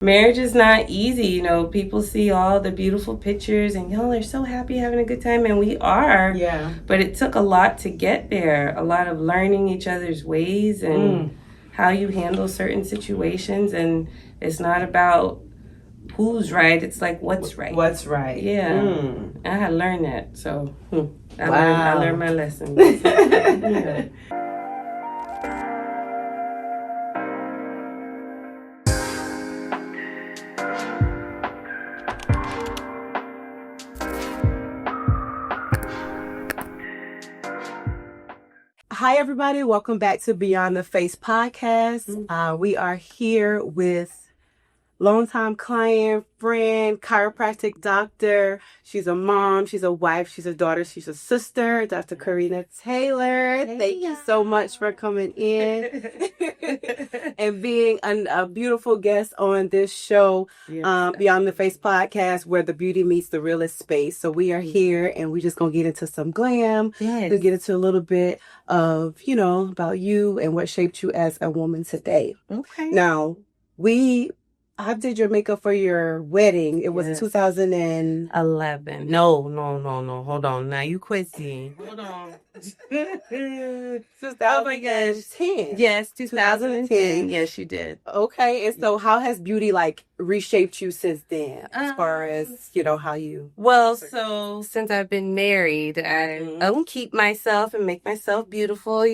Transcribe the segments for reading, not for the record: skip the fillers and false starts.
Marriage is not easy. People see all the beautiful pictures and y'all are so happy having a good time, and we are. Yeah. But it took a lot to get there. A lot of learning each other's ways and how you handle certain situations. And it's not about who's right. It's like what's right. What's right. Yeah. I had to learn that. So I learned my lesson. Yeah. Hi, everybody. Welcome back to Beyond the Face podcast. We are here with longtime client, friend, chiropractic doctor. She's a mom, she's a wife, she's a daughter, she's a sister, Dr. Karina Taylor. Thank you so much for coming in and being a beautiful guest on this show, Beyond the Face podcast, where the beauty meets the realist space. So we are here and we're just going to get into some glam, to get into a little bit of, about you and what shaped you as a woman today. Okay. Now, I did your makeup for your wedding. It was 2011. No. Hold on. Now you quitting. Hold on. 2010. Yes, 2010. Yes, you did. Okay. And so how has beauty reshaped you since then? As far as, how you... Well, so since I've been married, I keep myself and make myself beautiful,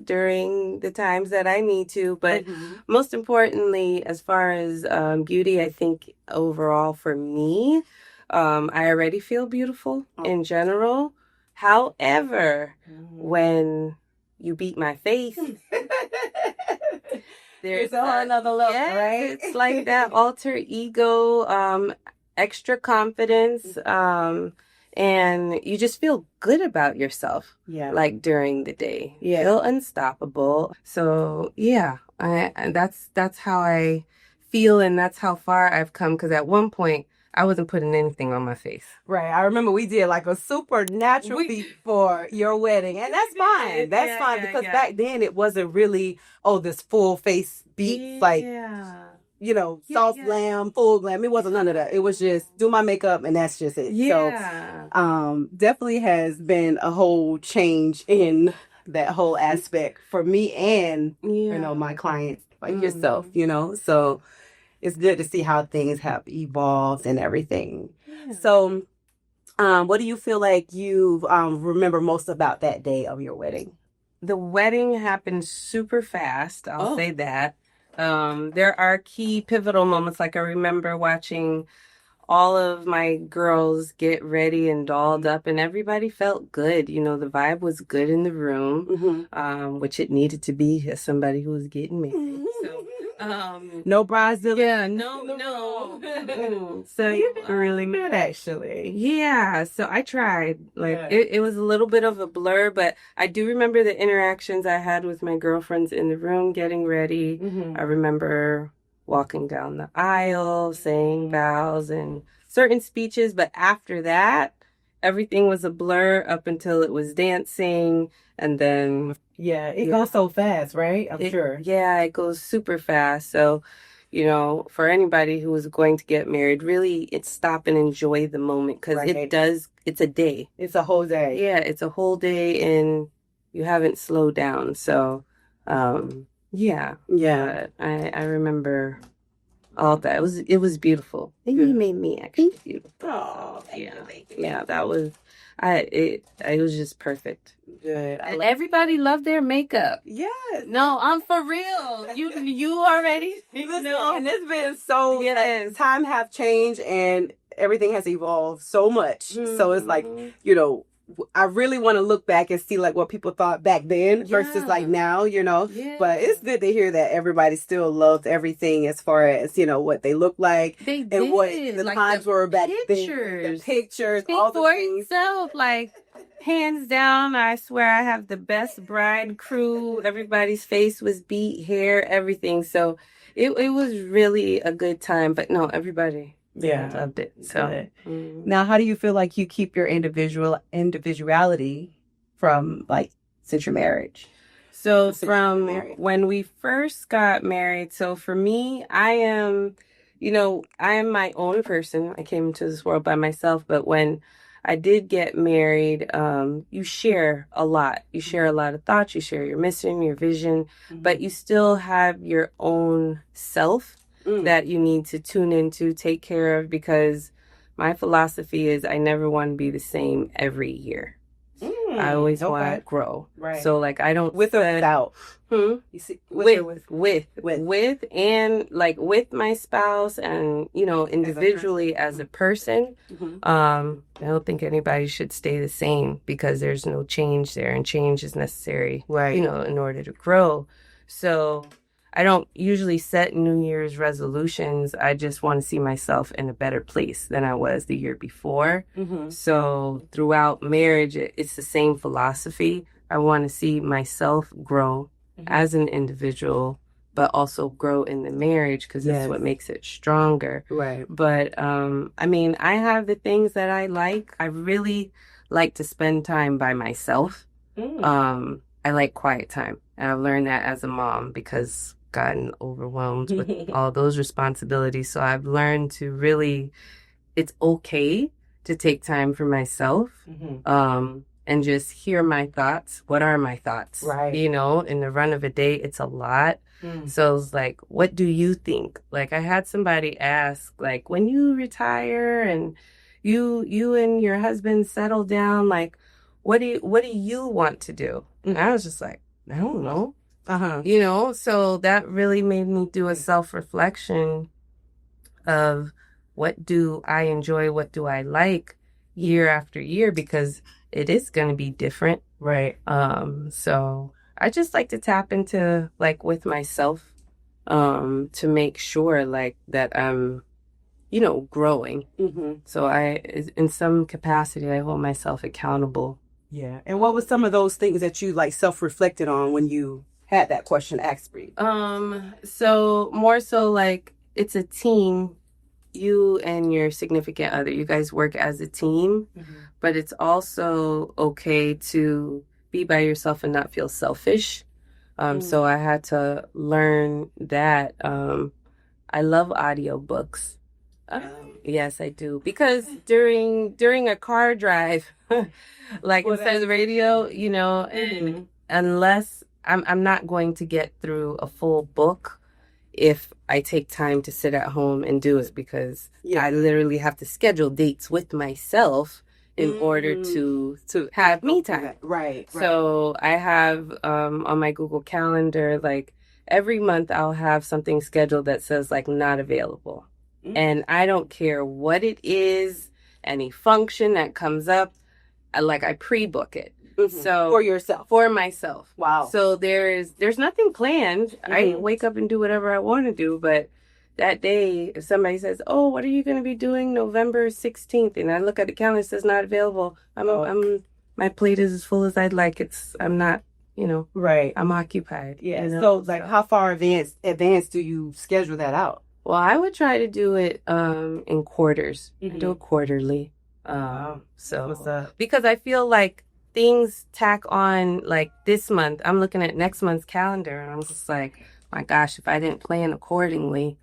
during the times that I need to. But most importantly, as far as beauty, I think overall for me, I already feel beautiful in general. However, when you beat my face, there's a whole another look, right? It's like that alter ego, extra confidence, and you just feel good about yourself. Yeah, like during the day. Yeah, feel unstoppable. So and that's how I feel, and that's how far I've come. Because at one point, I wasn't putting anything on my face. Right. I remember we did a supernatural beat for your wedding. And that's fine. That's fine. Because back then it wasn't really, this full face beat. Soft glam, full glam. It wasn't none of that. It was just do my makeup and that's just it. Yeah. So definitely has been a whole change in that whole aspect for me and, my clients like yourself, So it's good to see how things have evolved and everything. Yeah. So, what do you feel like you remember most about that day of your wedding? The wedding happened super fast. I'll say that. There are key pivotal moments. Like I remember watching all of my girls get ready and dolled up, and everybody felt good. The vibe was good in the room, which it needed to be as somebody who was getting married. So, no bridezilla. Yeah, no. So you didn't really mad, actually. Yeah, so I tried. It was a little bit of a blur, but I do remember the interactions I had with my girlfriends in the room getting ready. I remember walking down the aisle, saying vows and certain speeches, but after that, everything was a blur up until it was dancing, and then... Yeah, it goes so fast, right? I'm sure. Yeah, it goes super fast. So, for anybody who is going to get married, really, it's stop and enjoy the moment, because it's a day. It's a whole day. Yeah, it's a whole day, and you haven't slowed down. So, yeah. I remember all that. It was beautiful. And you made me actually beautiful. Oh, yeah. That was... It was just perfect. Good. And everybody loved their makeup. Yes. No, I'm for real. You already know. And it's been so... time have changed and everything has evolved so much. So it's I really want to look back and see what people thought back then versus now, Yeah. But it's good to hear that everybody still loved everything as far as, what they look like. They and did. What the times were back then. The pictures, Speak all the for things. itself. Hands down, I swear I have the best bride crew. Everybody's face was beat, hair, everything. So it was really a good time. But no, everybody... Yeah, I loved it. So now, how do you feel like you keep your individuality from since your marriage? So from when we first got married, so for me, I am, I am my own person. I came into this world by myself, but when I did get married, you share a lot. You share a lot of thoughts, you share your mission, your vision, but you still have your own self that you need to tune into, take care of, because my philosophy is I never want to be the same every year. I always want to grow. Right. So like I don't with or without. You see, with and like with my spouse and individually as a person. I don't think anybody should stay the same because there's no change there, and change is necessary. Right. In order to grow. So I don't usually set New Year's resolutions. I just want to see myself in a better place than I was the year before. So throughout marriage, it's the same philosophy. I want to see myself grow as an individual, but also grow in the marriage because that's what makes it stronger. Right. But, I have the things that I like. I really like to spend time by myself. I like quiet time. And I've learned that as a mom because gotten overwhelmed with all those responsibilities. So I've learned to really, it's okay to take time for myself and just hear my thoughts. What are my thoughts? Right. In the run of a day, it's a lot. So it's like, what do you think? Like I had somebody ask, like, when you retire and you and your husband settle down, like, what do you want to do? And I was just like, I don't know. So that really made me do a self-reflection of what do I enjoy, what do I like year after year, because it is going to be different. Right. So I just like to tap into like with myself to make sure like that I'm, growing. So in some capacity, I hold myself accountable. Yeah. And what were some of those things that you like self-reflected on when you had that question asked for you? So more so like it's a team, you and your significant other, you guys work as a team, but it's also okay to be by yourself and not feel selfish. So I had to learn that. I love audiobooks. Yes, I do. Because during a car drive, like instead of the radio, and unless I'm not going to get through a full book if I take time to sit at home and do it, because I literally have to schedule dates with myself in order to have me time. Right. So I have on my Google Calendar, like every month I'll have something scheduled that says like not available. And I don't care what it is, any function that comes up, I pre-book it. So for yourself, for myself. Wow. So there's nothing planned. I wake up and do whatever I want to do, but that day, if somebody says, "Oh, what are you going to be doing November 16th?" and I look at the calendar, it says not available. My plate is as full as I'd like. I'm not, right. I'm occupied. Yeah. So like, how far advance do you schedule that out? Well, I would try to do it in quarters. I do it quarterly. So what's up? Because I feel like things tack on, like this month, I'm looking at next month's calendar and I'm just like, my gosh, if I didn't plan accordingly,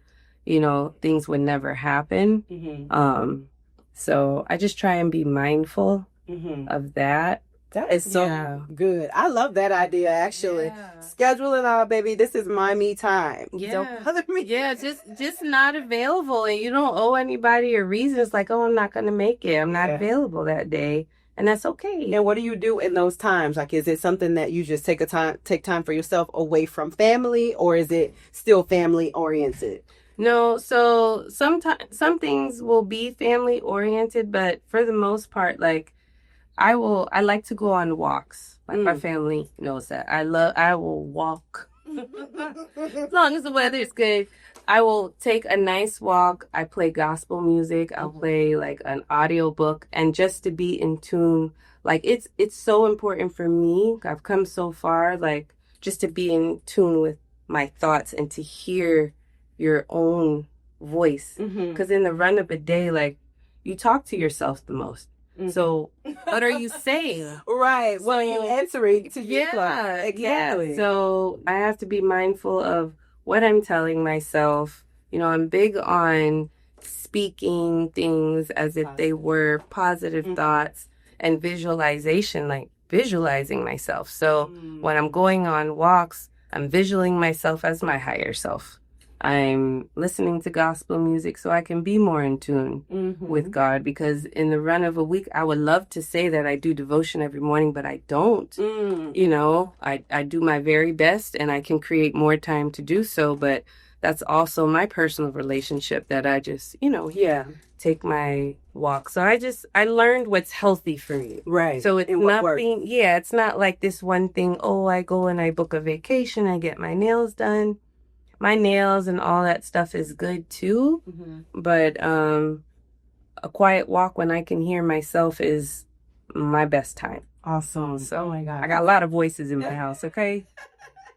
things would never happen. So I just try and be mindful of that. That is so good. I love that idea, actually. Yeah. Schedule it out, baby. This is my me time. Yeah. Don't bother me. Yeah, just not available. And you don't owe anybody a reason. It's like, oh, I'm not going to make it. I'm not available that day. And that's okay. And what do you do in those times? Like, is it something that you just take time for yourself away from family, or is it still family oriented? No, so sometimes some things will be family oriented, but for the most part, like, I like to go on walks. Like my family knows that. I will walk. As long as the weather is good, I will take a nice walk. I play gospel music. I'll play like an audio book, and just to be in tune. Like it's so important for me. I've come so far, like just to be in tune with my thoughts and to hear your own voice. Because in the run of a day, like you talk to yourself the most. So what are you saying? Right. Well, you're answering to you. Yeah, exactly. Yeah. So I have to be mindful of what I'm telling myself, I'm big on speaking things as if they were positive thoughts and visualization, like visualizing myself. So when I'm going on walks, I'm visualizing myself as my higher self. I'm listening to gospel music so I can be more in tune with God, because in the run of a week, I would love to say that I do devotion every morning, but I don't. I do my very best and I can create more time to do so, but that's also my personal relationship that I just, take my walk. So I learned what's healthy for me. Right. So it's it's not like this one thing, oh, I go and I book a vacation, I get my nails done. My nails and all that stuff is good too, but a quiet walk when I can hear myself is my best time. Awesome. So, oh my God. I got a lot of voices in my house, okay?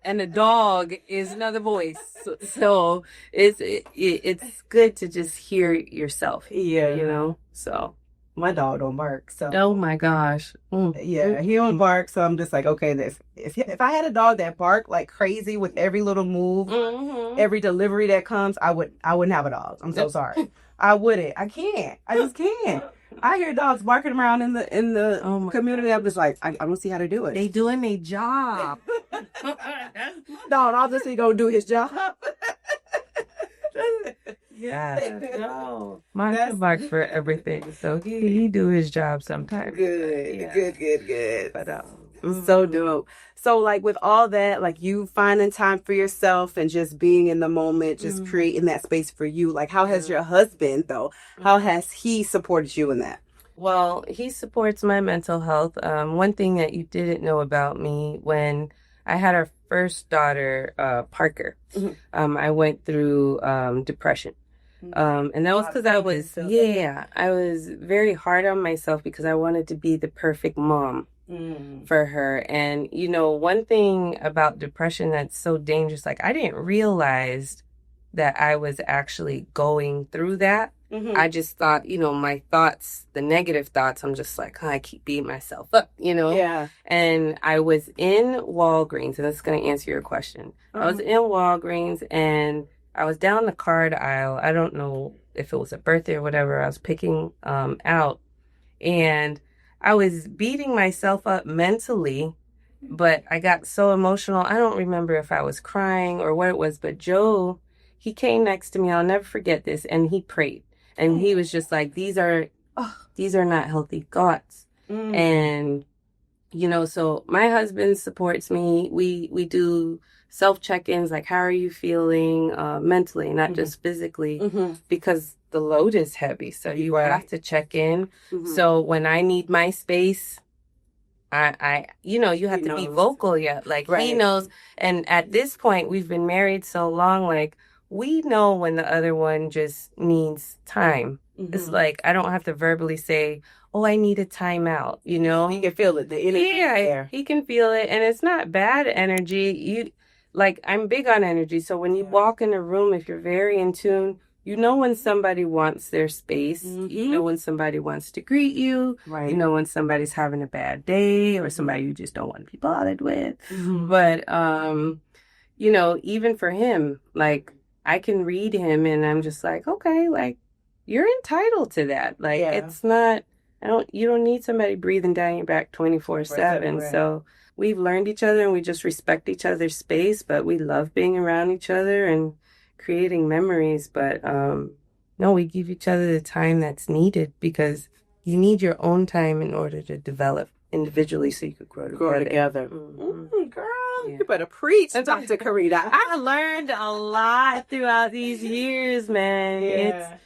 And the dog is another voice. So it's good to just hear yourself. Yeah. So my dog don't bark. So oh my gosh. Yeah, he don't bark. So I'm just like, okay, if I had a dog that barked like crazy with every little move, every delivery that comes, I wouldn't have a dog. I'm so sorry. I wouldn't. I can't. I just can't. I hear dogs barking around in the community. I'm just like, I don't see how to do it. They doing their job. Dog obviously gonna do his job. Yeah, no. Mine barks for everything, so he do his job sometimes. Good. But so dope. So like with all that, like you finding time for yourself and just being in the moment, just creating that space for you. Like how has your husband though? How has he supported you in that? Well, he supports my mental health. One thing that you didn't know about me, when I had our first daughter, Parker, I went through depression. And that was because I was very hard on myself because I wanted to be the perfect mom for her. And, one thing about depression that's so dangerous, like I didn't realize that I was actually going through that. I just thought, my thoughts, the negative thoughts, I'm just like, I keep beating myself up, Yeah. And I was in Walgreens, and that's going to answer your question. I was in Walgreens, and I was down the card aisle. I don't know if it was a birthday or whatever. I was picking out, and I was beating myself up mentally, but I got so emotional. I don't remember if I was crying or what it was, but Joe, he came next to me. I'll never forget this, and he prayed. And he was just like, these are not healthy thoughts. And, so my husband supports me. We do self check-ins, like, how are you feeling mentally, not just physically, because the load is heavy. So you have to check in. So when I need my space, I you have to be vocal. Yeah. Like he knows. And at this point, we've been married so long, like, we know when the other one just needs time. It's like, I don't have to verbally say, oh, I need a timeout, He can feel it, the energy there. He can feel it. And it's not bad energy. I'm big on energy. So when you walk in a room, if you're very in tune, when somebody wants their space. You know when somebody wants to greet you. Right. You know when somebody's having a bad day or somebody you just don't want to be bothered with. But, even for him, like, I can read him and I'm just like, okay, like, you're entitled to that. Like, it's not, you don't need somebody breathing down your back 24/7. Right. So we've learned each other and we just respect each other's space, but we love being around each other and creating memories. But, no, we give each other the time that's needed because you need your own time in order to develop individually so you could grow together. Girl, you better preach, Dr. Karina. I learned a lot throughout these years, man.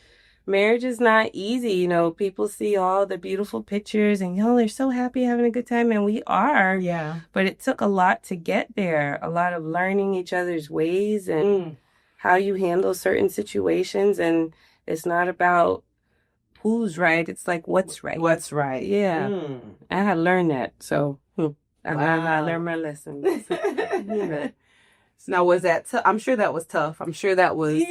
Marriage is not easy. People see all the beautiful pictures and, they're so happy having a good time. And we are. Yeah. But it took a lot to get there. A lot of learning each other's ways and how you handle certain situations. And it's not about who's right. It's like, what's right. What's right. Yeah. I had to learn that. So I learned my lesson. Now, was that I'm sure that was tough. I'm sure that was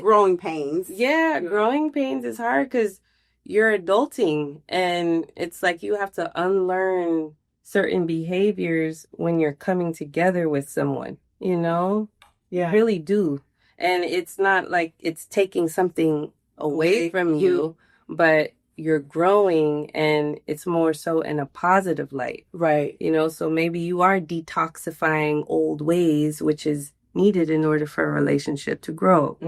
growing pains. Yeah, growing pains is hard because you're adulting and it's like you have to unlearn certain behaviors when you're coming together with someone, Yeah. You really do. And it's not like it's taking something away from you, but you're growing, and it's more so in a positive light. Right. You know, so maybe you are detoxifying old ways, which is needed in order for a relationship to grow.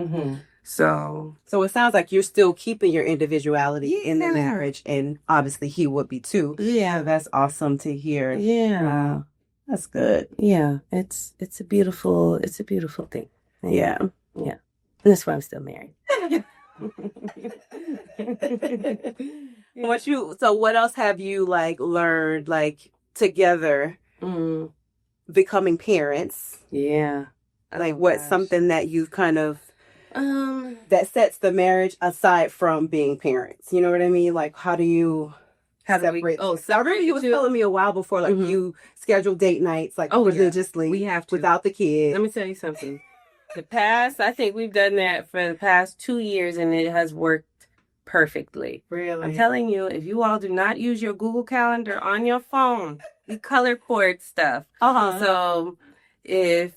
So it sounds like you're still keeping your individuality in the marriage, and obviously he would be too. Yeah. So that's awesome to hear. Yeah. That's good. Yeah. It's a beautiful thing. Yeah. Yeah. And that's why I'm still married. What else have you like learned like together becoming parents? Yeah. Like what's something that you've kind of that sets the marriage aside from being parents? You know what I mean? Like how do you separate? I remember you was telling me a while before, like you schedule date nights like religiously. We have to. Without the kids. Let me tell you something. I think we've done that for the past 2 years, and it has worked perfectly. Really? I'm telling you, if you all do not use your Google Calendar on your phone, we color code stuff. So if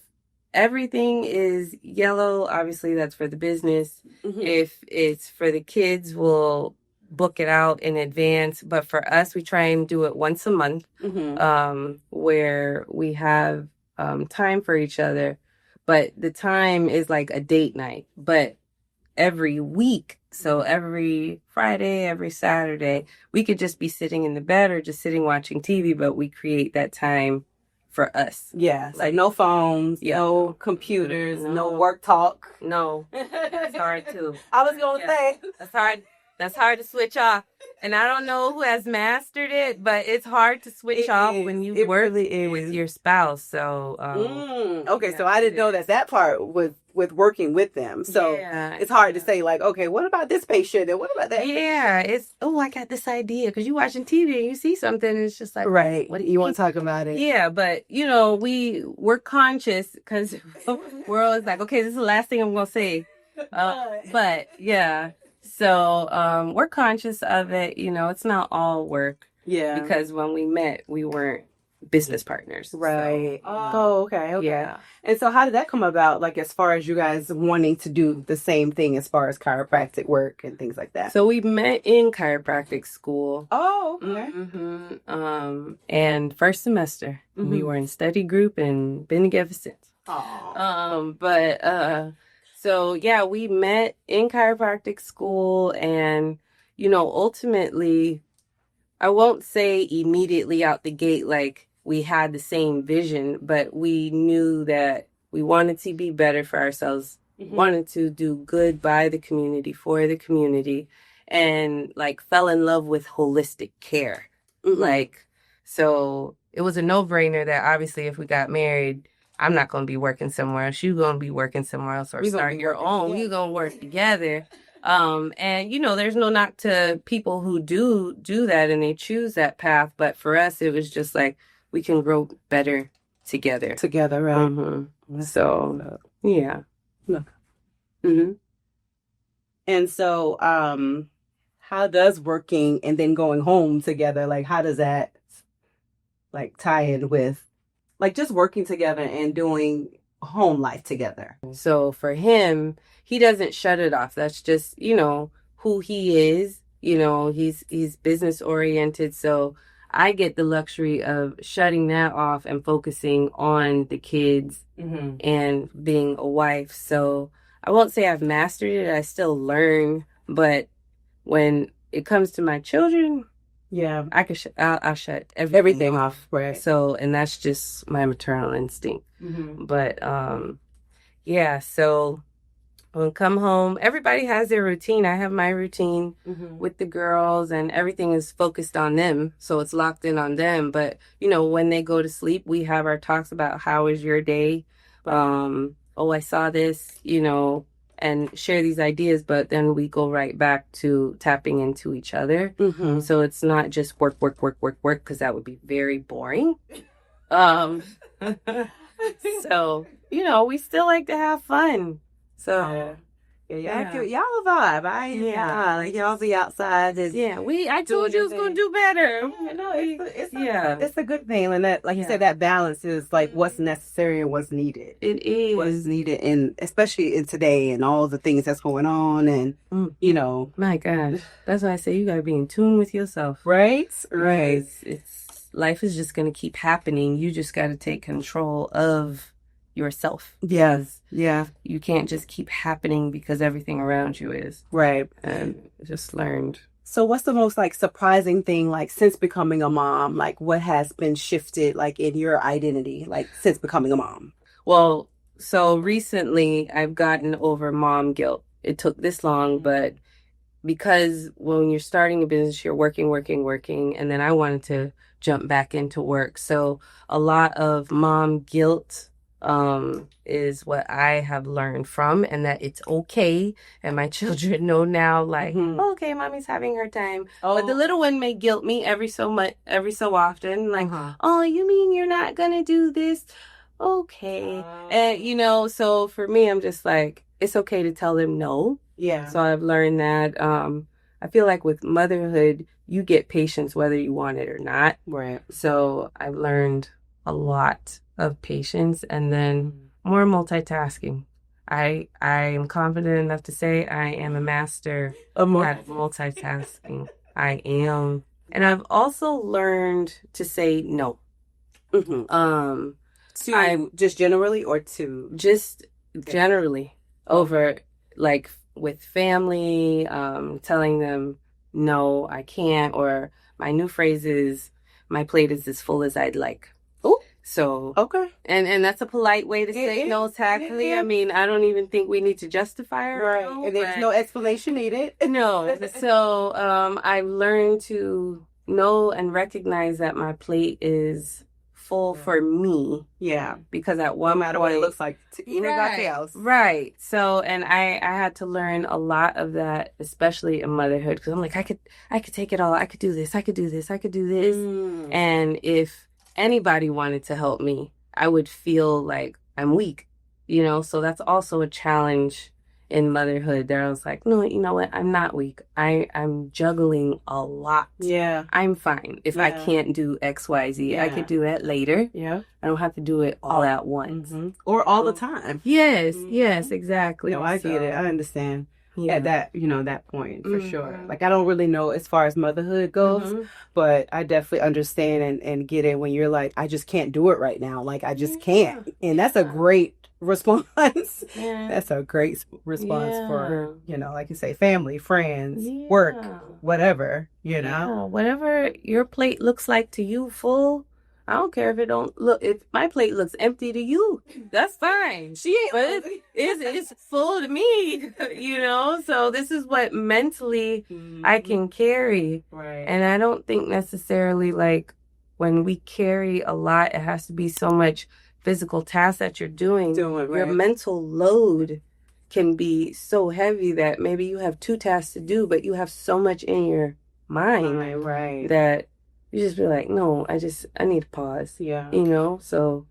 everything is yellow, obviously that's for the business. If it's for the kids, we'll book it out in advance. But for us, we try and do it once a month, where we have time for each other. But the time is like a date night, but every week. So every Friday, every Saturday, we could just be sitting in the bed or just sitting watching TV, but we create that time for us. Yeah. Like no phones, no computers, no work talk. No. It's hard too. I was going to say. That's hard. That's hard to switch off. And I don't know who has mastered it, but it's hard to switch off when you work with your spouse. So, okay. So I didn't know that part with working with them. So it's hard to say like, okay, what about this patient? And what about that? Yeah. It's, I got this idea. Because you're watching TV and you see something and it's just like, right. What do you want to talk about it? Yeah. But, we're conscious because we're always like, okay, this is the last thing I'm going to say. But yeah. So we're conscious of it. It's not all work. Yeah. Because when we met, we weren't business partners. Right. So, okay. Yeah. And so how did that come about? Like as far as you guys wanting to do the same thing as far as chiropractic work and things like that? So we met in chiropractic school. Oh, okay. And first semester, we were in study group and been together since. So, yeah, we met in chiropractic school and, ultimately, I won't say immediately out the gate like we had the same vision, but we knew that we wanted to be better for ourselves, wanted to do good by the community, for the community, and, like, fell in love with holistic care. So it was a no-brainer that obviously if we got married, I'm not going to be working somewhere else. You're going to be working somewhere else or start your own. We're going to work together. And, there's no knock to people who do that and they choose that path. But for us, it was just like we can grow better together. Together, right? So, yeah. And so how does working and then going home together, like how does that like tie in with like just working together and doing home life together? So for him, he doesn't shut it off. That's just, who he is. He's business oriented. So I get the luxury of shutting that off and focusing on the kids and being a wife. So I won't say I've mastered it. I still learn. But when it comes to my children, yeah, I'll shut everything off. Right. So, and that's just my maternal instinct. But, yeah, so when I come home, everybody has their routine. I have my routine with the girls and everything is focused on them. So it's locked in on them. But, when they go to sleep, we have our talks about how was your day? I saw this, and share these ideas, but then we go right back to tapping into each other. So it's not just work, because that would be very boring. So, we still like to have fun. So, Y'all a vibe. Like y'all be outside. I told you it was gonna do better. No, it's a good thing, and that, like you said, that balance is like what's necessary and what's needed. It is what's needed, and especially in today and all the things that's going on, and my God, that's why I say you gotta be in tune with yourself. Right. It's life is just gonna keep happening. You just gotta take control of yourself. Yes. Yeah. You can't just keep happening because everything around you is. Right. And just learned. So what's the most like surprising thing, like since becoming a mom, like what has been shifted like in your identity, like since becoming a mom? Well, so recently I've gotten over mom guilt. It took this long, but because when you're starting a business, you're working, and then I wanted to jump back into work. So a lot of mom guilt is what I have learned from, and that it's okay. And my children know now, like, okay, mommy's having her time. But the little one may guilt me every so often, like, oh, you mean you're not gonna do this? Okay. And so for me, I'm just like, it's okay to tell them no. Yeah. So I've learned that I feel like with motherhood, you get patience whether you want it or not. Right. So I've learned a lot of patience, and then more multitasking. I am confident enough to say I am a master at multitasking. I am. And I've also learned to say no. Just generally or to? Just generally over, like, with family, telling them, no, I can't, or my new phrase is, my plate is as full as I'd like. Oh. So, okay. And that's a polite way to say no tactfully. I mean, I don't even think we need to justify it. Right. No, and there's no explanation needed. No. So, I've learned to know and recognize that my plate is full for me. Yeah. Because at one point, what it looks like to anybody else. Right. So, and I had to learn a lot of that, especially in motherhood, because I'm like, I could take it all. I could do this. I could do this. I could do this. And if anybody wanted to help me, I would feel like I'm weak, so that's also a challenge in motherhood. There I was like, no, you know what? I'm not weak. I'm juggling a lot. Yeah. I'm fine. If I can't do X, Y, Z, I could do that later. Yeah. I don't have to do it all at once. Or all the time. Yes, exactly. No, I get it. I understand. At that, that point, for sure. Like, I don't really know as far as motherhood goes, but I definitely understand and get it when you're like, I just can't do it right now. Like, I just can't. And that's a great response. That's a great response for, like you say, family, friends, work, whatever, whatever your plate looks like to you, full. I don't care if my plate looks empty to you, that's fine. But it's full to me, so this is what mentally I can carry. Right. And I don't think necessarily, like, when we carry a lot, it has to be so much physical tasks that you're doing. Your mental load can be so heavy that maybe you have 2 tasks to do, but you have so much in your mind that you just be like, no, I need to pause. Yeah. So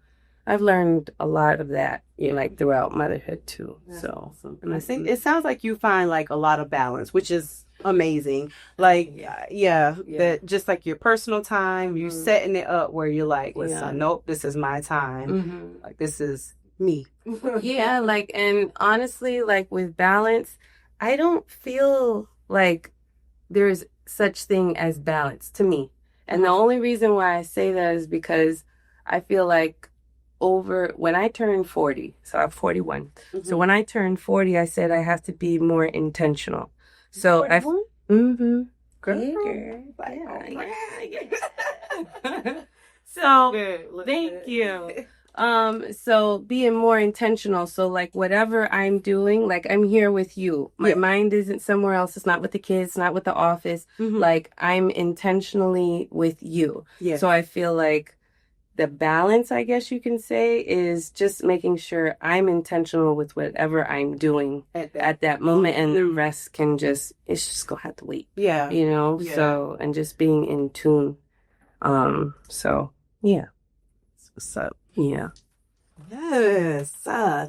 I've learned a lot of that, like throughout motherhood too. That's so awesome. And I think it sounds like you find like a lot of balance, which is amazing. Like, that just like your personal time, you're setting it up where you're like, listen, nope, this is my time. Like, this is me. Like, and honestly, like with balance, I don't feel like there's such thing as balance to me. And the only reason why I say that is because I feel like when I turned 40, so I'm 41. So when I turned 40, I said I have to be more intentional. So So thank you. So being more intentional. So like whatever I'm doing, like I'm here with you. My mind isn't somewhere else. It's not with the kids, not with the office. Like I'm intentionally with you. So I feel like the balance, I guess you can say, is just making sure I'm intentional with whatever I'm doing at that moment, and the rest it's just gonna have to wait. So, and just being in tune. So, yeah. What's up? Yeah. Yes.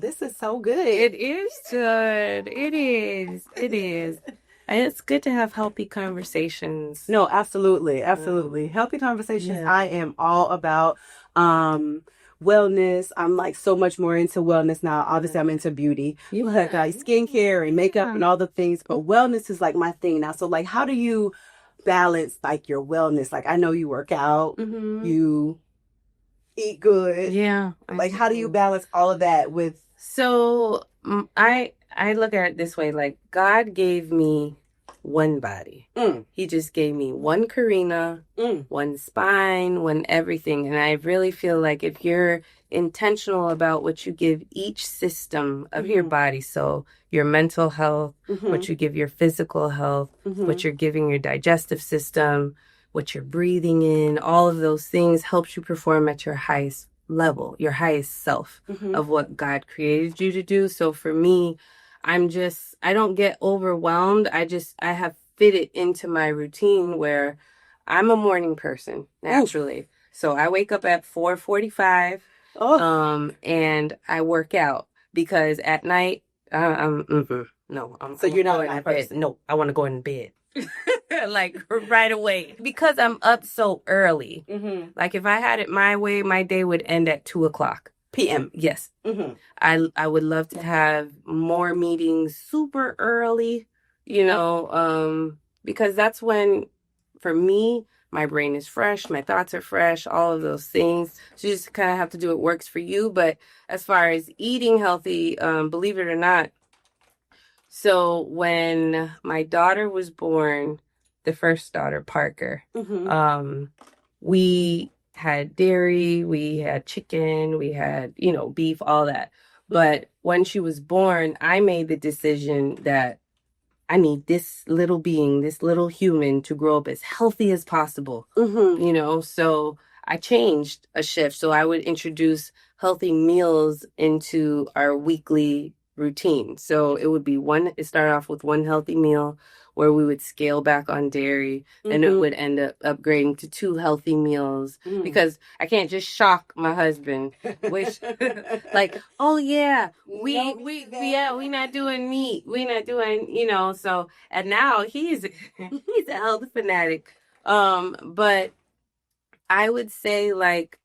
This is so good. It is good. It is. It is. And it's good to have healthy conversations. No, absolutely. Absolutely. Healthy conversations. Yeah. I am all about wellness. I'm like so much more into wellness now. Obviously, I'm into beauty, like skincare and makeup and all the things, but wellness is like my thing now. So like, how do you balance like your wellness? Like, I know you work out, you eat good. Yeah. Like, how do you balance all of that with? So I look at it this way, like God gave me one body. He just gave me one Karina, one spine, one everything. And I really feel like if you're intentional about what you give each system of your body, so your mental health, what you give your physical health, what you're giving your digestive system, what you're breathing in, all of those things helps you perform at your highest level, your highest self of what God created you to do. So for me, I don't get overwhelmed. I have fit it into my routine where I'm a morning person naturally. So I wake up at 4:45, and I work out because at night, no, So you're not a going night to bed. person? No, I want to go in bed. Like right away because I'm up so early. Like if I had it my way, my day would end at 2:00 p.m. Yes. I would love to have more meetings super early, because that's when, for me, my brain is fresh, my thoughts are fresh, all of those things. So you just kind of have to do what works for you. But as far as eating healthy, believe it or not, so when my daughter was born, the first daughter, Parker, we had dairy, we had chicken, we had, beef, all that. But when she was born, I made the decision that I need this little being, this little human to grow up as healthy as possible. So I changed a shift. So I would introduce healthy meals into our weekly routine. So it started off with one healthy meal where we would scale back on dairy, and it would end up upgrading to two healthy meals because I can't just shock my husband, which like, oh yeah, we not doing meat. We not doing, so, and now he's a health fanatic. But I would say like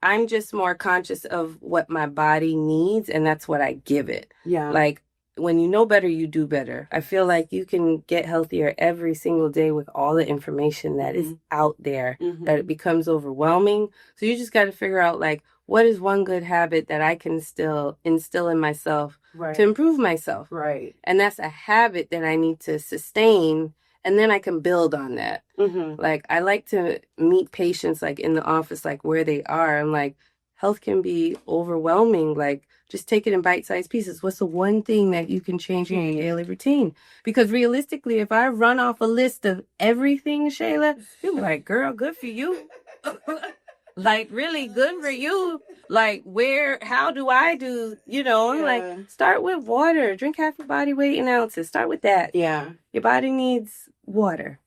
I'm just more conscious of what my body needs, and that's what I give it. Yeah. Like when you know better, you do better. I feel like you can get healthier every single day with all the information that is out there, that it becomes overwhelming. So you just got to figure out like, what is one good habit that I can still instill in myself to improve myself? Right. And that's a habit that I need to sustain, and then I can build on that. Like I like to meet patients like in the office, like where they are. I'm like, health can be overwhelming. Like just take it in bite-sized pieces. What's the one thing that you can change in your daily routine? Because realistically, if I run off a list of everything, Shayla, you'll be like, girl, good for you. Like really good for you. Like how do I do, like start with water, drink half your body weight in ounces. Start with that. Yeah. Your body needs water,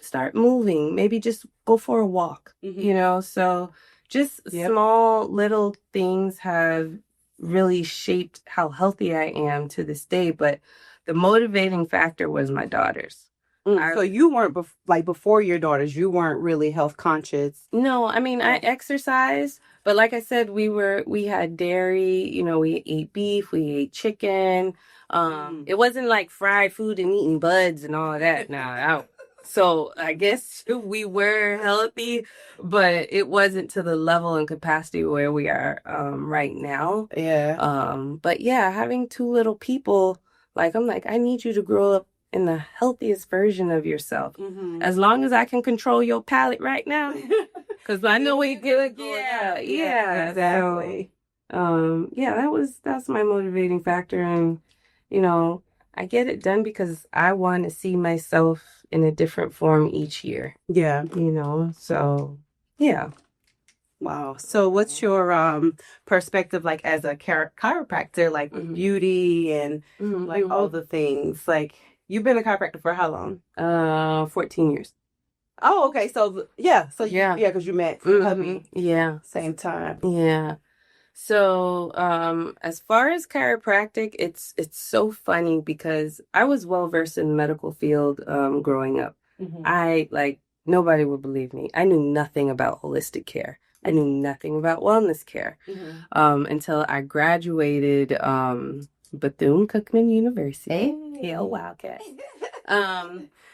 start moving, maybe just go for a walk, so just small little things have really shaped how healthy I am to this day. But the motivating factor was my daughters. So you weren't before your daughters, you weren't really health conscious? No, I mean, I exercised, but like I said, we had dairy, we ate beef, we ate chicken. It wasn't like fried food and eating buds and all of that. So I guess we were healthy, but it wasn't to the level and capacity where we are right now. Yeah. But yeah, having two little people, like I'm like, I need you to grow up in the healthiest version of yourself. As long as I can control your palate right now, because I know we good. Yeah, exactly. So, that's my motivating factor, and I get it done because I want to see myself in a different form each year. Yeah. So yeah. Wow. So what's your perspective like as a chiropractor, like with beauty and like all the things? Like you've been a chiropractor for how long? 14 years. Oh, okay. So yeah. So yeah, because you met hubby. Yeah. Same time. Yeah. So, as far as chiropractic, it's so funny because I was well versed in the medical field growing up. I like nobody would believe me. I knew nothing about holistic care. I knew nothing about wellness care until I graduated Bethune-Cookman University. Hey, Wildcat.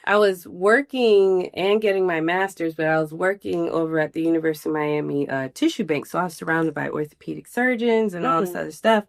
I was working and getting my master's, but I was working over at the University of Miami tissue bank. So I was surrounded by orthopedic surgeons and all this other stuff.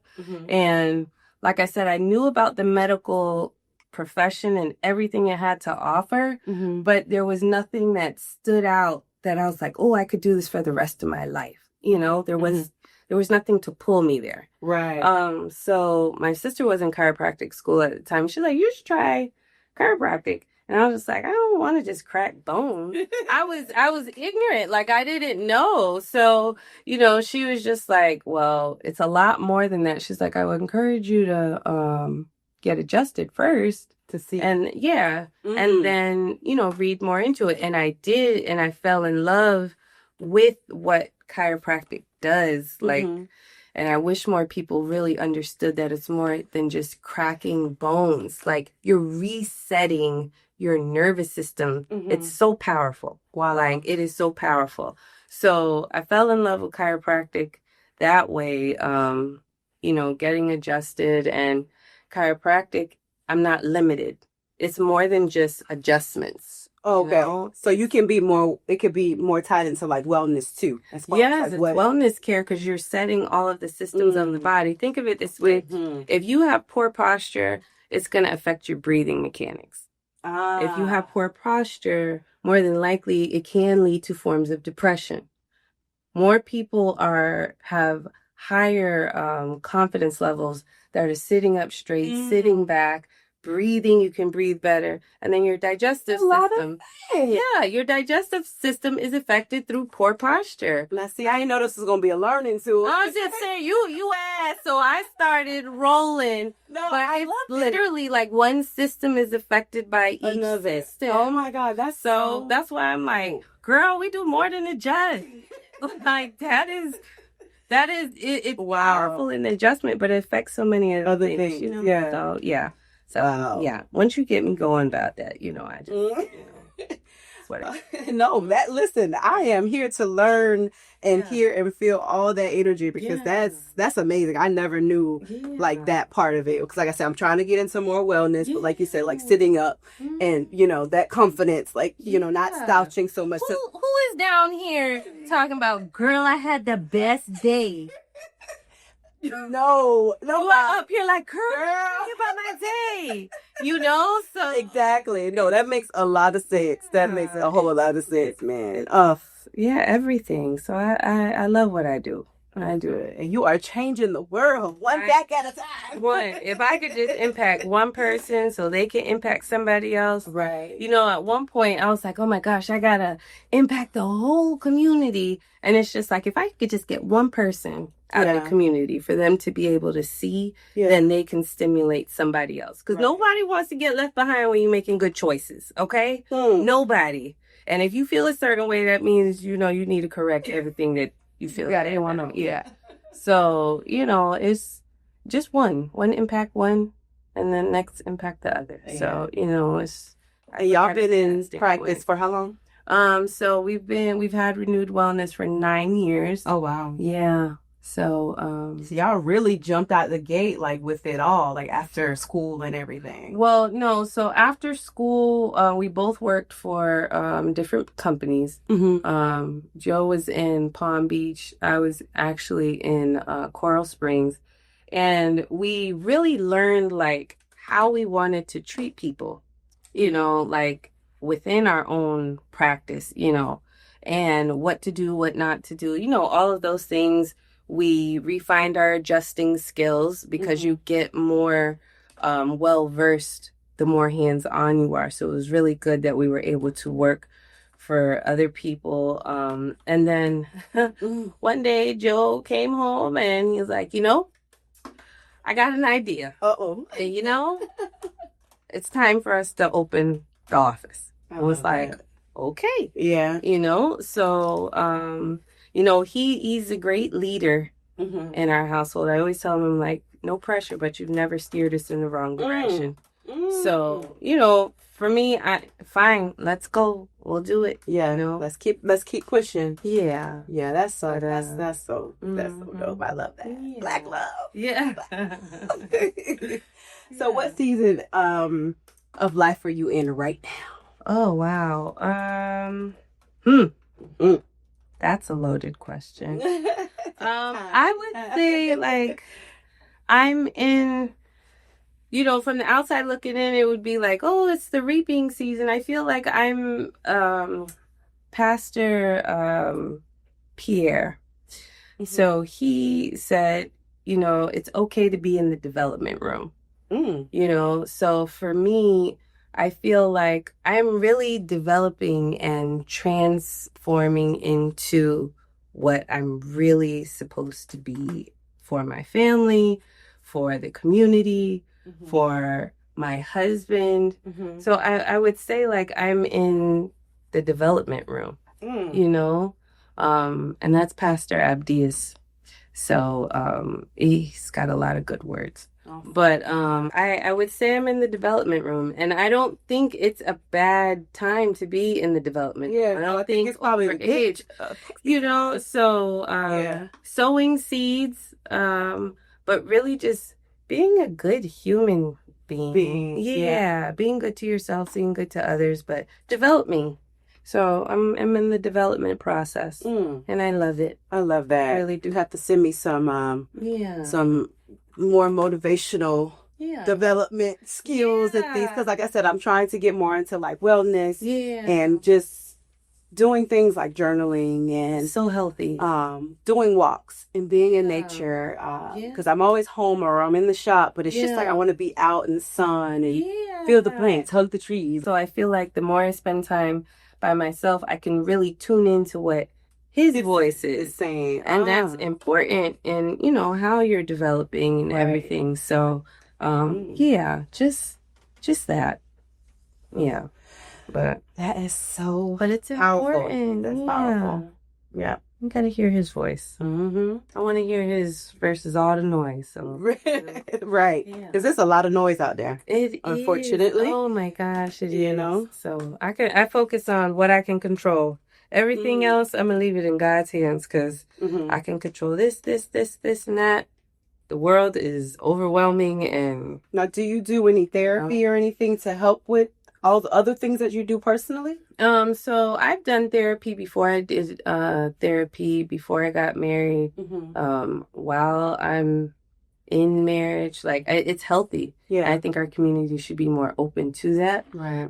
And like I said, I knew about the medical profession and everything it had to offer, but there was nothing that stood out that I was like, oh, I could do this for the rest of my life. You know, there was nothing to pull me there. Right. So my sister was in chiropractic school at the time. She's like, you should try chiropractic. And I was just like, I don't want to just crack bones. I was ignorant. Like, I didn't know. So, you know, she was just like, well, it's a lot more than that. She's like, I would encourage you to get adjusted first. To see. And yeah. And then, you know, read more into it. And I did. And I fell in love with what chiropractic does. Like, and I wish more people really understood that it's more than just cracking bones. Like, you're resetting your nervous system. It's so powerful. Wow. Like, it is so powerful. So I fell in love with chiropractic that way, you know, getting adjusted. And chiropractic, I'm not limited. It's more than just adjustments. Okay. You know? So you can be more, it could be more tied into like wellness too. Yes, it's wellness care because you're setting all of the systems of the body. Think of it this way. If you have poor posture, it's going to affect your breathing mechanics. If you have poor posture, more than likely it can lead to forms of depression. More people have higher confidence levels that are sitting up straight, sitting back, breathing. You can breathe better. And then your digestive system. Yeah, your digestive system is affected through poor posture. Now, see, I didn't know this was going to be a learning tool. I was just saying, you asked, so I started rolling. No, but I love literally, like, one system is affected by each another system. Oh my God, that's so that's why I'm like, girl, we do more than adjust. Like, it's powerful in the adjustment, but it affects so many other things, you know? Yeah. So, yeah. So, yeah, once you get me going about that, you know, I just, you know, that's what it is. No, listen, I am here to learn and hear and feel all that energy because that's amazing. I never knew like that part of it. Because like I said, I'm trying to get into more wellness, but like you said, like sitting up and, you know, that confidence, like, you know, not slouching so much. Who is down here talking about, girl, I had the best day? No, you are up here like, girl, tell me about my day. You know, so exactly. No, that makes a lot of sense. That makes a whole lot of sense, man. Yeah, everything. So I love what I do. I do it. And you are changing the world one back at a time. If I could just impact one person so they can impact somebody else. Right. You know, at one point I was like, oh my gosh, I got to impact the whole community. And it's just like, if I could just get one person out of the community for them to be able to see, then they can stimulate somebody else. Because nobody wants to get left behind when you're making good choices. Okay? Nobody. And if you feel a certain way, that means, you know, you need to correct everything that you feel. Yeah, they want to. Yeah. So, you know, it's just one impact one, and then next impact the other. Yeah. So, you know, it's. And y'all been in practice for how long? So we've had Renewed Wellness for 9 years. Oh wow. Yeah. So, so y'all really jumped out the gate, like, with it all, like, after school and everything. Well, no. So after school, we both worked for different companies. Joe was in Palm Beach. I was actually in Coral Springs. And we really learned, like, how we wanted to treat people, you know, like, within our own practice, you know, and what to do, what not to do, you know, all of those things. We refined our adjusting skills because you get more well-versed the more hands-on you are. So it was really good that we were able to work for other people. And then one day Joe came home and he was like, you know, I got an idea. And, you know, it's time for us to open the office. I was like, okay. Yeah. You know, so... you know, he's a great leader in our household. I always tell them, like, no pressure, but you've never steered us in the wrong direction. So, for me, fine, let's go. We'll do it. Yeah, let's keep pushing. Yeah. Yeah, that's so dope. I love that. Yeah. Black love. Yeah. So what season of life are you in right now? Oh, wow. That's a loaded question. I would say, like, I'm in, from the outside looking in, it would be like, oh, it's the reaping season. I feel like I'm Pastor Pierre. So he said, it's okay to be in the development room. So for me, I feel like I'm really developing and transforming into what I'm really supposed to be for my family, for the community, for my husband. So I would say, like, I'm in the development room, and that's Pastor Abdias. So he's got a lot of good words. But I would say I'm in the development room, and I don't think it's a bad time to be in the development. Yeah, I don't think it's probably over age, So sowing seeds, but really just being a good human being. Being good to yourself, being good to others, but develop me. So I'm in the development process, and I love it. I love that. I really do. You have to send me some more motivational development skills and things, because like I said, I'm trying to get more into like wellness and just doing things like journaling and so healthy, doing walks and being in nature, because I'm always home or I'm in the shop, but it's just like I want to be out in the sun and feel the plants, hug the trees. So I feel like the more I spend time by myself, I can really tune into what his voice is saying, and that's important in how you're developing and everything. So just that. But that is so but it's powerful. Important. That's powerful. Yeah, you gotta hear his voice. I want to hear his versus all the noise. So right, because there's a lot of noise out there. It unfortunately is. Oh my gosh, it is. So I focus on what I can control. Everything else, I'm gonna leave it in God's hands, because I can control this, and that. The world is overwhelming. And now, do you do any therapy or anything to help with all the other things that you do personally? So I've done therapy before. I did therapy before I got married. While I'm in marriage, like, it's healthy. I think our community should be more open to that. Right.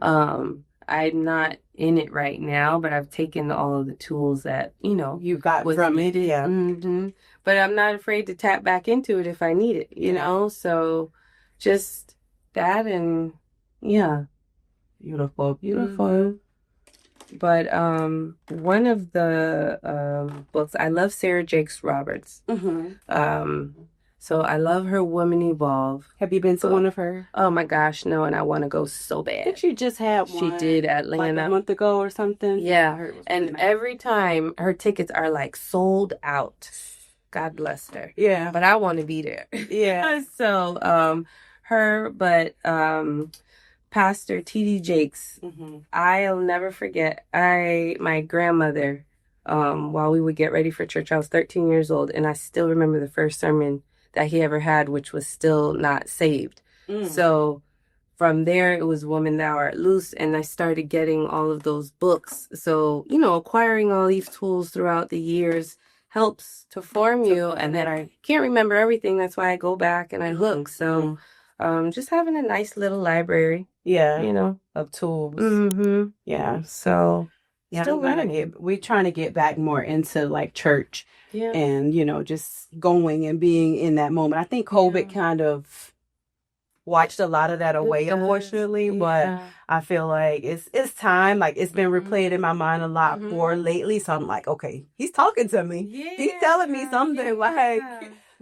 I'm not in it right now, but I've taken all of the tools that you got from it. But I'm not afraid to tap back into it if I need it. So just that, and beautiful. But one of the books, I love Sarah Jakes Roberts. So I love her Woman Evolve. Have you been to one of her? Oh my gosh, no, and I want to go so bad. Did you just have one? She did, Atlanta. Like a month ago or something? Yeah, and every time her tickets are like sold out. God bless her. Yeah. But I want to be there. Yeah. So Pastor T.D. Jakes, I'll never forget, my grandmother, while we would get ready for church, I was 13 years old, and I still remember the first sermon that he ever had, which was still not saved. So from there, it was Woman Thou Art Loose, and I started getting all of those books. So, acquiring all these tools throughout the years helps to form you, and then I can't remember everything. That's why I go back and I look. So just having a nice little library, of tools. Yeah. So still learning. We're trying to get back more into like church and, just going and being in that moment. I think COVID kind of watched a lot of that away, unfortunately, but I feel like it's time. Like, it's been replayed in my mind a lot more lately. So I'm like, okay, he's talking to me. He's telling me something like,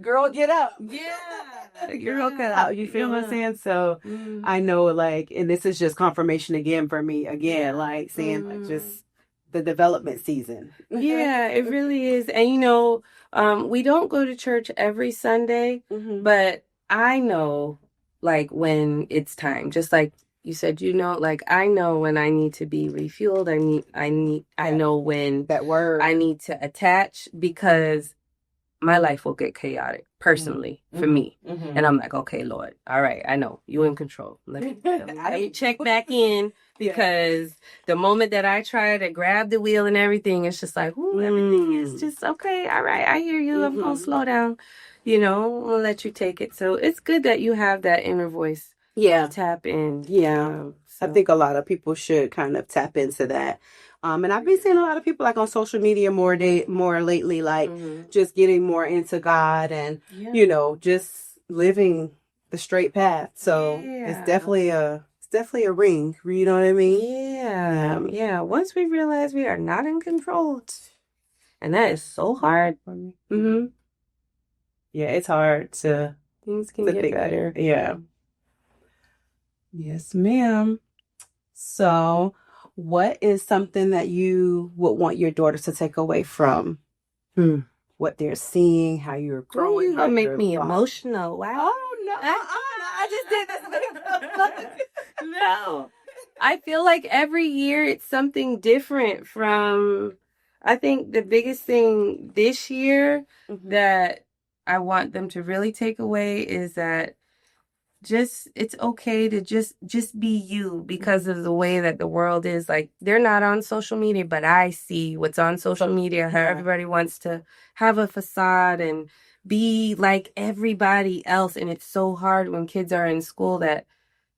girl, get up. Girl, get out. You feel what I'm saying? So I know, like, and this is just confirmation again for me, like saying, like, just the development season. Yeah, it really is. And we don't go to church every Sunday, but I know like when it's time. Just like you said, like I know when I need to be refueled. I know when that word I need to attach, because my life will get chaotic personally for me. And I'm like, okay, Lord, all right, I know you in control. Let me check back in, because the moment that I try to grab the wheel and everything, it's just like, ooh, everything is just okay. All right, I hear you. I'm going to slow down. I'm going to let you take it. So it's good that you have that inner voice. Yeah. Tap in. Yeah. I think a lot of people should kind of tap into that. And I've been seeing a lot of people like on social media more lately, like just getting more into God and, just living the straight path. So it's definitely a ring. You know what I mean? Yeah. Yeah. Once we realize we are not in control, and that is so hard for me. Yeah, it's hard to. Things can get better. Yeah. Yes, ma'am. So, what is something that you would want your daughters to take away from what they're seeing, how you're growing? You're gonna make me emotional. Wow. Oh no! I just did this. No, I feel like every year it's something different. I think the biggest thing this year that I want them to really take away is that it's okay to just be you, because of the way that the world is. Like, they're not on social media, but I see what's on social media, how everybody wants to have a facade and be like everybody else. And it's so hard when kids are in school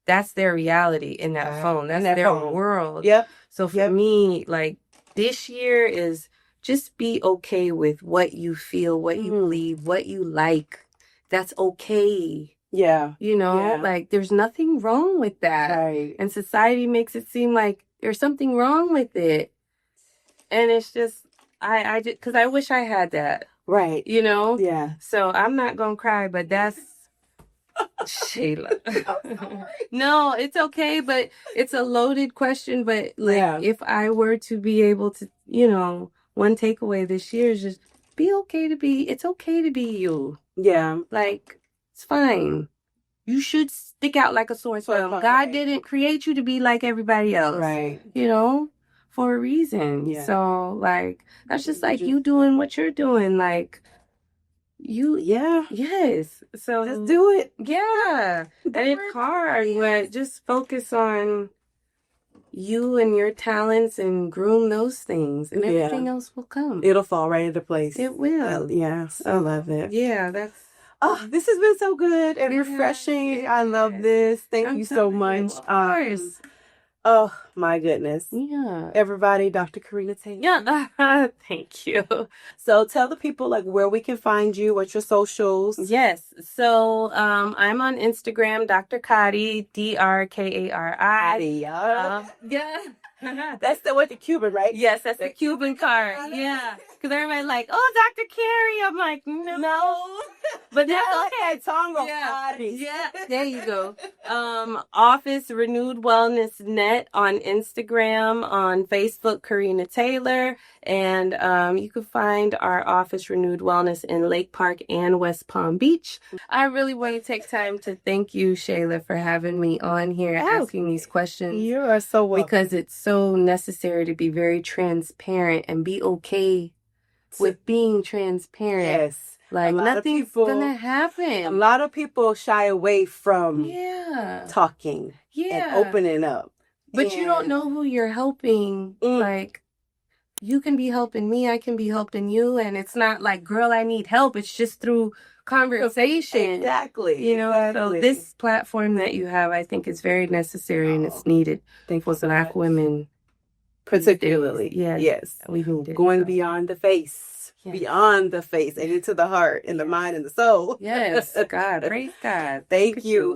that's their reality in that phone. That's their world. Yep. So for me, like, this year is just be okay with what you feel, what you believe, what you like. That's okay. Yeah. Like, there's nothing wrong with that. Right. And society makes it seem like there's something wrong with it. And it's just, I just, because I wish I had that. Right. Yeah. So I'm not going to cry, but that's Shayla. No, it's okay, but it's a loaded question. But like, if I were to be able to, one takeaway this year is just it's okay to be you. Yeah. Like, it's fine. You should stick out like a sore thumb. God didn't create you to be like everybody else. Right. For a reason. Yeah. So, like, that's just like you doing what you're doing. Like, yes. So just do it. Yeah. And it's hard, but just focus on you and your talents and groom those things, and everything else will come. It'll fall right into place. It will. I love it. Yeah, this has been so good and refreshing. I love this. Thank you so much. Of course. Oh, my goodness. Yeah. Everybody, Dr. Karina Taylor. Yeah. Thank you. So tell the people like where we can find you, what's your socials. Yes. So I'm on Instagram, Dr. Kari, DRKARI. Yeah. That's with the Cuban, right? Yes, that's the Cuban card. Yeah. Because everybody's like, oh, Dr. Carey. I'm like, no. But that's okay. Tongo. Yeah. There you go. Office Renewed Wellness Net on Instagram, on Facebook, Karina Taylor. And you can find our Office Renewed Wellness in Lake Park and West Palm Beach. I really want to take time to thank you, Shayla, for having me on here asking these questions. You are so welcome. Because it's so necessary to be very transparent and be okay with being transparent. Yes. Like, nothing's gonna happen. A lot of people shy away from talking and opening up. But you don't know who you're helping. Like, you can be helping me, I can be helping you, and it's not like, girl, I need help. It's just through conversation. Exactly. So this platform that you have, I think, is very necessary and it's needed for Black women. Particularly. Yes. We need it. Going beyond the face. Beyond the face and into the heart and the mind and the soul. Yes. God. Praise God. Thank you.